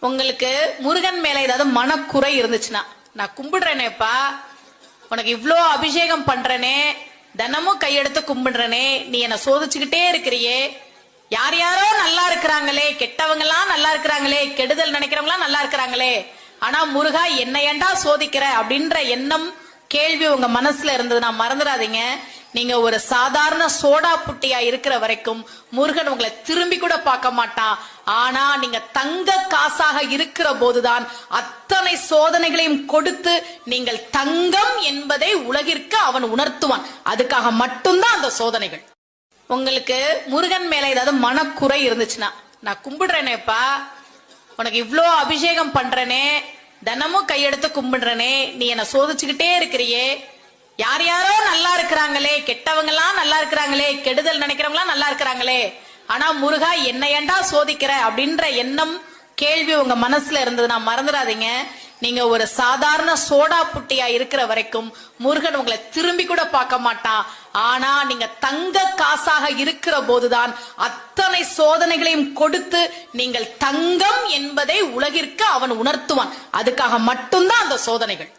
உங்களுக்கு முருகன் மேல ஏதாவது மனக்குறை இருந்துச்சுன்னா, நான் கும்பிடுறேனேப்பா, உனக்கு இவ்ளோ அபிஷேகம் பண்றனே, தினமும் கையெடுத்து கும்பிடுறனே, நீ என்ன சோதிச்சுக்கிட்டே இருக்கிறியே, யார் யாரோ நல்லா இருக்கிறாங்களே, கெட்டவங்க எல்லாம் நல்லா இருக்கிறாங்களே, கெடுதல் நினைக்கிறவங்க எல்லாம் நல்லா இருக்கிறாங்களே, ஆனா முருகா என்ன ஏண்டா சோதிக்கிற அப்படின்ற எண்ணம் கேள்வி உங்க மனசுல இருந்ததுன்னா மறந்துடாதீங்க. நீங்க ஒரு சாதாரண சோடா புட்டியா இருக்கிற வரைக்கும் முருகன் உங்களை திரும்பி கூட பார்க்க மாட்டான். ஆனா நீங்க தங்க காசாக இருக்கிற போதுதான் அத்தனை சோதனைகளையும் கொடுத்து நீங்கள் தங்கம் என்பதை உலகிற்கு அவன் உணர்த்துவான். அதுக்காக மட்டும்தான் அந்த சோதனைகள். உங்களுக்கு முருகன் மேல ஏதாவது மனக்குறை இருந்துச்சுன்னா, நான் கும்பிடுறேனேப்பா, உனக்கு இவ்ளோ அபிஷேகம் பண்றனே, தினமும் கையெடுத்து கும்பிடுறனே, நீ என்ன சோதிச்சுக்கிட்டே இருக்கிறியே, யார் யாரோ நல்லா இருக்கிறாங்களே, கெட்டவங்க எல்லாம் நல்லா இருக்கிறாங்களே, கெடுதல் நினைக்கிறவங்க எல்லாம் நல்லா இருக்கிறாங்களே, ஆனா முருகா என்ன ஏண்டா சோதிக்கிற அப்படின்ற எண்ணம் கேள்வி உங்க மனசுல இருந்ததுன்னா மறந்துடாதீங்க. நீங்க ஒரு சாதாரண சோடா புட்டியா இருக்கிற வரைக்கும் முருகன் உங்களை திரும்பி கூட பார்க்க மாட்டான். ஆனா நீங்க தங்க காசாக இருக்கிற போதுதான் அத்தனை சோதனைகளையும் கொடுத்து நீங்கள் தங்கம் என்பதை உலகிற்கு அவன் உணர்த்துவான். அதுக்காக மட்டும்தான் அந்த சோதனைகள்.